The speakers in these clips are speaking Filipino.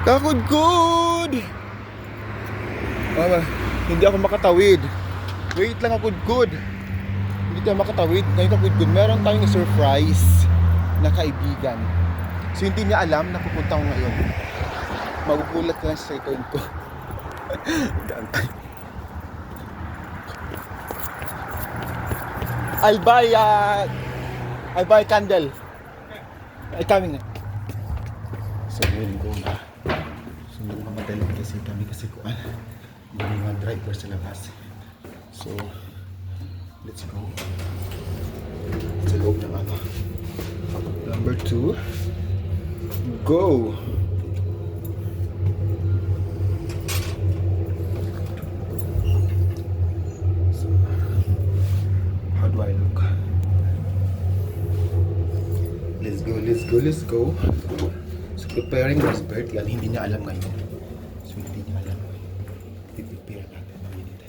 Kakudkod! Hindi ako makatawid. Wait lang, kakudkod. Hindi tayo makatawid. Ngayon kakudkod, meron tayong surprise na kaibigan. So hindi niya alam na pupunta ko ngayon. Magugulat lang sa ito ko. Gantay. I'll buy candle. I coming na. So yun, go na. So nagmamadali kasi kami kasi kuan. May mga driver sa labas. So let's go. Sa loob ng ano. Number 2. Go! So, how do I look? Let's go. So, preparing Rose birthday. Yan, hindi niya alam ngayon. So, hindi niya alam. I-prepare natin. Maminit.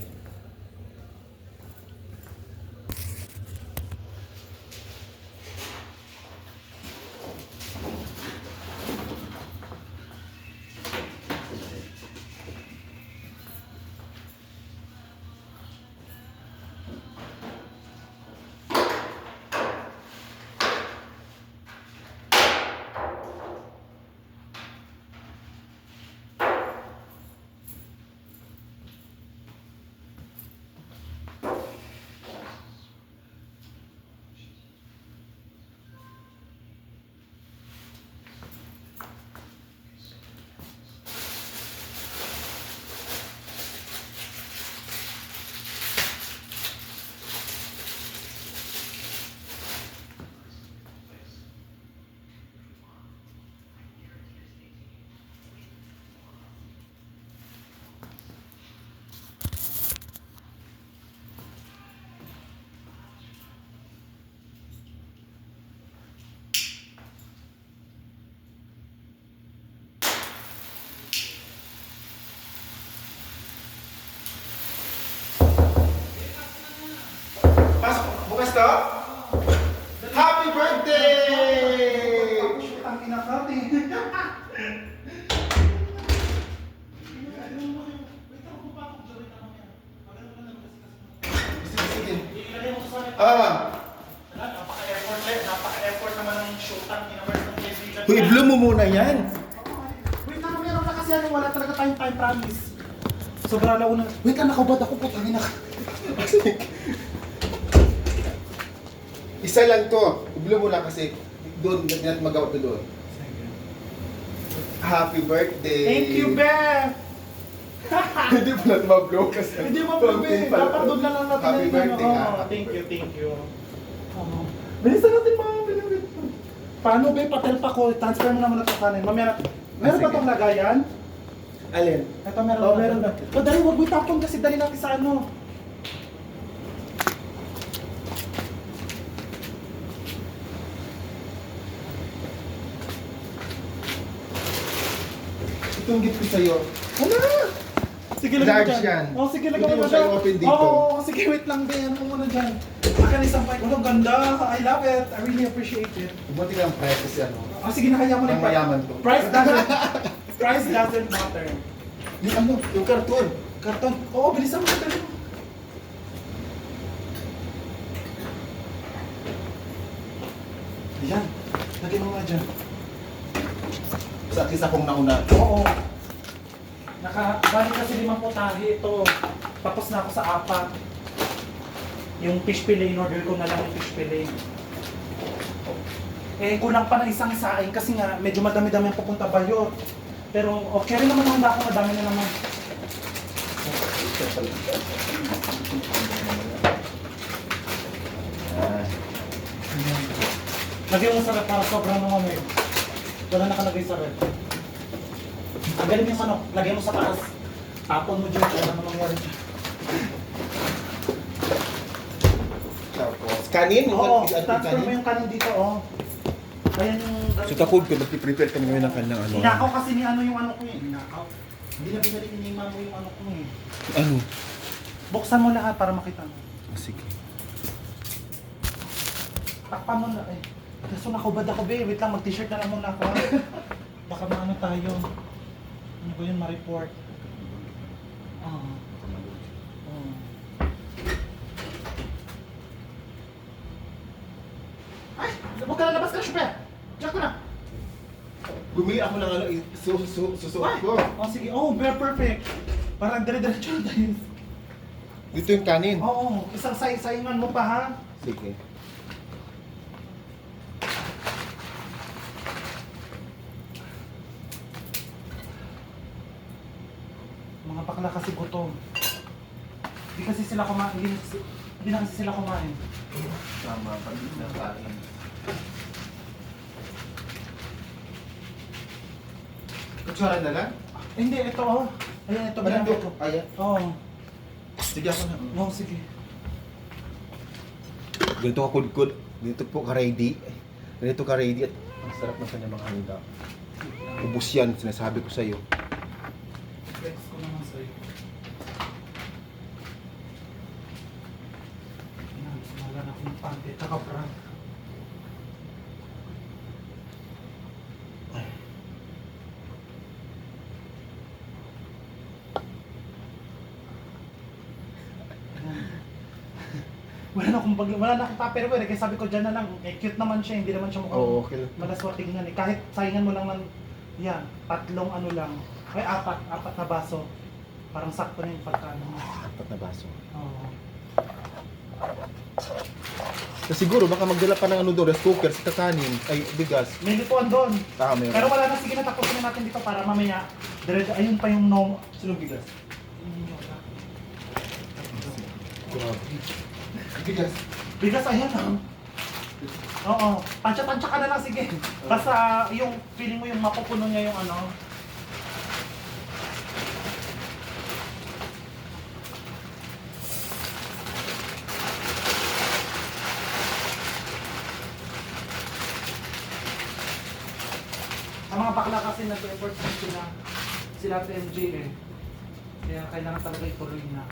Bukas to? Happy birthday! Ang kinakati. Sige. Napaka-effort naman ng showtime. Uy, blow mo muna yan. Wait lang, meron na kasi ano, wala talaga tayong time promise. Sobra lang unang. Wait lang, nakabad ako po. Tangin na. Isa lang to. I-blow mo lang kasi doon, hindi natin magawa to doon. Happy birthday! Thank you, Beth! Hindi pa natin ma-blow kasi. Hindi mo problema. Dapat doon na lang natin. Happy birthday, ha? Thank you. Bilisan natin mga pinagit. Paano, Beth? Patel pa ko. Transfer mo naman ito kanin. Mamaya, meron ba sige. itong lagayan? Alin? Ito meron. Oo, meron na. Dali, huwag mo itapon kasi dali natin sa ano. Itong gift ko sa'yo. Ano? Sige, lagay mo Large dyan. yan. Oh, sige, lagay Hindi mo mo siya i-open dito. Oo, sige, wait lang din. Ano muna dyan? Akin isang bike. Oh, ganda. I love it. I really appreciate it. Buti ka ang price kasi ano. Oh, sige, nakaya mo na Ang yung mayaman to. Price doesn't matter. Yung ano, yung karton. Karton. Oo, bilisan mo ito. Yan. Lagyan mo nga dyan. Sa akin sa kong nauna. Oo. Bali kasi 5 putahe ito. Tapos na ako sa 4. Yung fish fillet, in-order ko na lang yung fish fillet. Eh, kulang pa ng isang saing kasi nga medyo madami-dami ang pupunta Bayot. Pero okay rin naman handa ako, madami na naman. Lagyan mo sa rep para sobrang naman eh. Wala nakalagay sa rep. Ang galing yung manok, lagyan mo sa taas. Tapon mo dyan, wala naman mangyari dyan. Tapos, kanin? Oo, transfer mo yung kanin dito, oh. Ayan yung... So, takod ko, magpiprepare kami ngayon ng kanilang ano. Ninakaw kasi ni ano yung ano ko eh. Ninakaw. Hindi na binalik ni mamo yung ano ko eh. Ano? Buksan mo lahat para makita mo. Oh, sige. Takpan mo na eh. Kaso nakubad ako be. Wait lang, mag-t-shirt na lang muna ako. Baka maano tayo. Ano ba yun, ma-report? Oo. Oo. Ay! Huwag ka lalabas ka, Shpe! Check ko na! Bumili ako ng ano, susuot ko. Oh, sige. Oh, very perfect. Parang dire-diretso na tayo. Dito yung kanin. Oo, isang saingan mo pa, ha? Sige. Mga bakla kasi gutom. Hindi kasi sila kumain. Hindi na kasi sila kumain. Tama, pag na kain. Kutsara na lang? Eh, hindi, ito oh. Ayan, ito Malandi ginamit ko. ko. Ayan. Oo. Sige ako na. Oo, sige. Ganito ka kudkud. Ganito po ka-ready. Ganito ka-ready at ang sarap na kanya mga handa. Ubus yan, sinasabi ko sa iyo. Flex ko naman sa'yo. Ayan, sumalan ako ng pante. Tsaka brand. Wala na akong tupperware kaya sabi ko dyan na lang, eh cute naman siya, hindi naman siya mukhang Oo, okay lang. malaswa tingnan eh. Kahit saingan mo lang ng, yan, 3 ano lang, ay 4 na baso. Parang sakto na yung pagkano mo. 4 na baso. Oo. So, siguro baka magdala pa ng ano doon, rice cooker, sa kakanin, ay bigas. May lutuan doon. Meron. Pero wala na, sige na tapusin na natin dito para mamaya, ayun pa yung no. Sino bigas? Grabe. Bigas. Bigas, ayan ah. Oo. Tansya-tansya ka na lang, sige. Basta yung feeling mo yung mapupuno niya yung ano. Ang mga bakla kasi nag-effort sila at MJ eh. Kaya kailangan talaga ituloy na.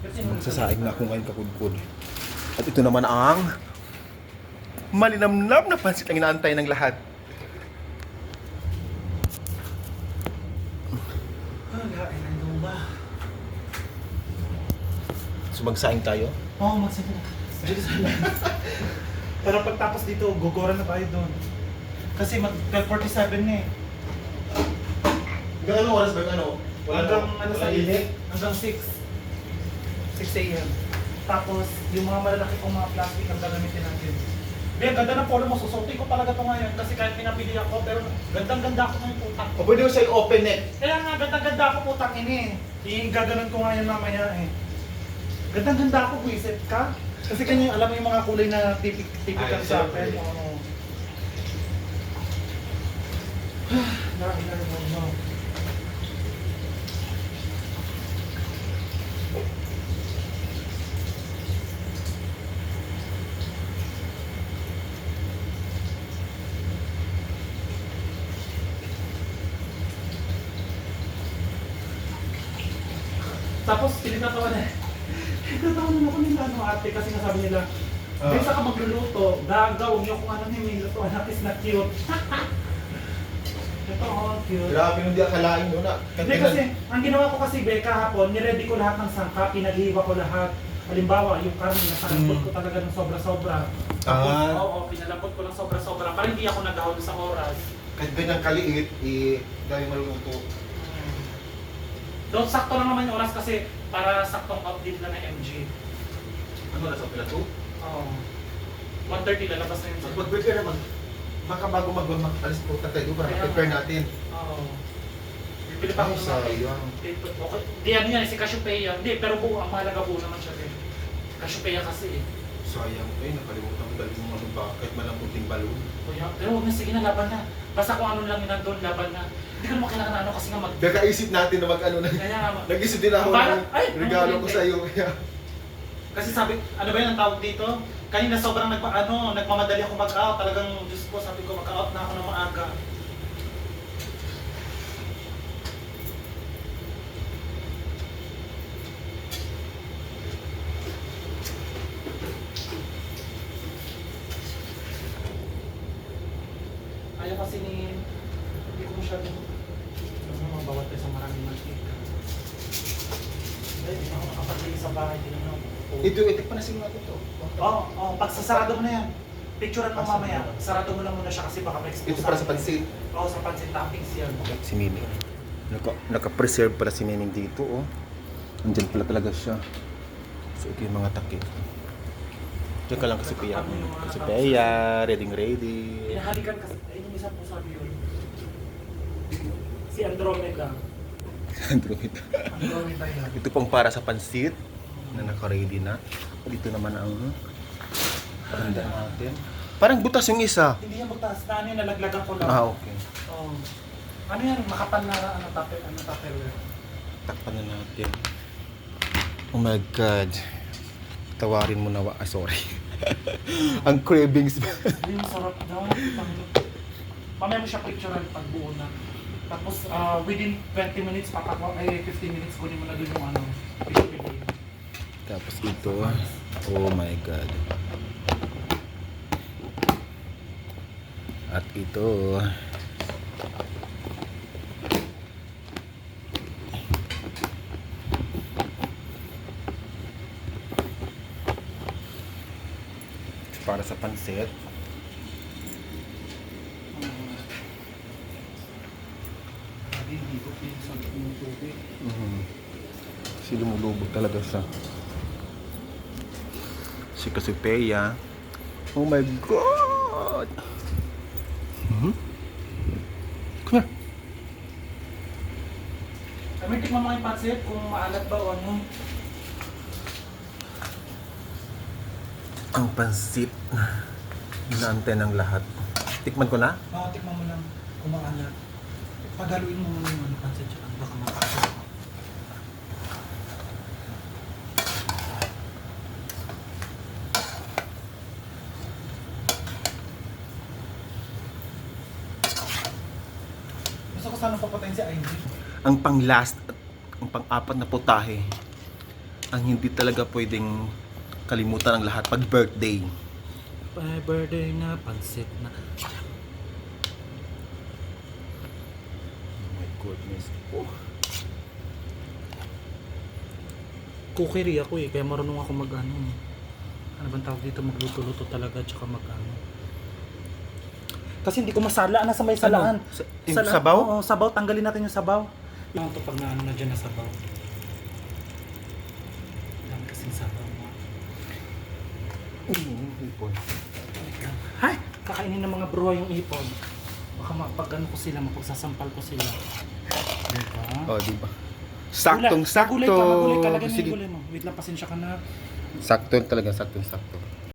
Kasi Magsasaing na ako ngayon kakudkud. At ito naman ang malinamnam na pansit ang inaantay ng lahat. Kain ng luma. So magsaing tayo? Oo, magsabi na. Pero pagtapos dito, gugoran na tayo doon. Kasi mag-12:47 na eh. Hanggang anong oras ba? Hanggang ano sa ilik? Hanggang 6 a.m. Tapos, yung mga malalaki kong mga plastic ang gagamitin natin. Be, ang ganda ng polo mo. Susutin ko talaga ito ngayon kasi kahit pinapili ako, pero gandang-ganda ako ngayon putang. O pwede ko sa'yo open neck. Kaya nga, gandang-ganda ako putang ini eh. Gaganon ko ngayon mamaya eh. Gandang-ganda ako, buisit ka. Kasi kanya, alam mo yung mga kulay na typical Ay, sa siyempre. akin. Oo. No. Tapos, pinagtatawanan ako nila ate kasi nasabi nila, Bisa ka magluluto, gagaw niyo kung ano yung may luto, anak is not cute. Ito, oh, cute. Grabe nung di akalain mo na. Hindi kasi, ang ginawa ko kasi be, kahapon, niready ko lahat ng sangka, pinaghiwa ko lahat. Halimbawa, yung karne, nasalambot ko talaga ng sobra-sobra. Oo, pinalambot ko ng sobra-sobra para hindi ako nagahon sa oras. Kahit ganyang kaliit, dahil maluluto. Doon sakto lang naman yung oras kasi para saktong outdate na ng MG. Ano na sa pilato? Oo. 1:30 lalabas na yun. Mag-break ka naman. Baka bago mag-alis po tayo para Kaya prepare nga. natin. Oo. Pipili pa Ay, ako sayang. dito. Okay. Di ano yan, si Cassiopeia. Hindi, pero buo, ang mahalaga buo naman siya din. Cassiopeia kasi eh. Sayang. Ay, nakalimutan ko dahil yung mga bakit malamputing balon. Kuya, pero huwag na, sige na, laban na. Basta kung ano lang yun nandun, laban na. Hindi ko naman kailangan ano kasi nga mag... Nakaisip natin na mag-ano na. Kaya nga, Nag-isip din ako Parang- ng ay, regalo ko hindi. sa iyo. Kaya, Kasi sabi, ano ba yun ang tawag dito? Kanina sobrang nagmamadali ako mag-out. Talagang, Diyos ko, sabi ko, mag-out na ako ng maaga. Ayaw kasi ni... Hindi ko masyadong... bawat tayo sa maraming mantika. Hindi ako nakapagpili sa bahay din ano. Ito panasin natin to. Pag sasarado mo na yan, picturean mo mamaya, sarado mo lang muna siya kasi baka may expose. Ito para sa pansit. Oo, sa pansit toppings yan. Si Mimi. Naka-preserve pala si Mimi dito, oh. Andyan pala talaga siya. So, ito yung mga takip. Diyan ka lang kasi Pia. Si Pia, ready. Hinahalikan kasi, ayun yung isa po sabi yun. Si Andromeda. Android. Andromeda yan. Ito pang para sa pansit na naka-ready na. Dito naman ang panda natin. Parang butas yung isa. Hindi yan butas, na ano yun, nalaglagan ko lang. Okay. Oo. Ano yan, makapal na tupperware. Takpan na natin. Oh my God. Tawarin mo na sorry. Ang cravings. Hindi yung sarap daw. Mamaya mo siya picturean pag buo na. Tapos within 20 minutes, 15 minutes, kunin mo na dun yung ano, fish. Tapos ito. Oh my God. At ito. Para sa pansit. Hindi ko pinsan yung tubig. Kasi lumulubog talaga siya. Si Kasipeya. Oh my God! Come here. Kami tikman mo yung pansit kung maalat ba o ano. Ang pansit. Inaantay ng lahat. Tikman ko na? Tikman mo lang kung maalat. Pagaluin mo muna yung ano, pansit siya. Baka mapasok. Gusto ko sana papatayin si IG. Ang pang-last at ang pang-apat na putahe. Ang hindi talaga pwedeng kalimutan ng lahat pag birthday. Birthday na, pansit na. Oh my goodness. Oh. Cookery ako eh, kaya marunong ako mag-ano. Ano bang tawag dito? Magluto-luto talaga, tsaka mag-ano. Kasi hindi ko masala, nasa may salaan. Yung sabaw? Oo, sabaw. Tanggalin natin yung sabaw. Yung ito pag naano na dyan na sabaw. Dami kasing sabaw mo. Hipon. Hay! Kakainin ng mga bro yung ipon. Baka mapag-ano ko sila, mapagsasampal ko sila. Diba? Oh, di ba? Saktong sakto. Magulay ka, lagyan mo Sige. yung gulay mo. Wait lang, pasensya ka na. Sakto talaga, saktong sakto.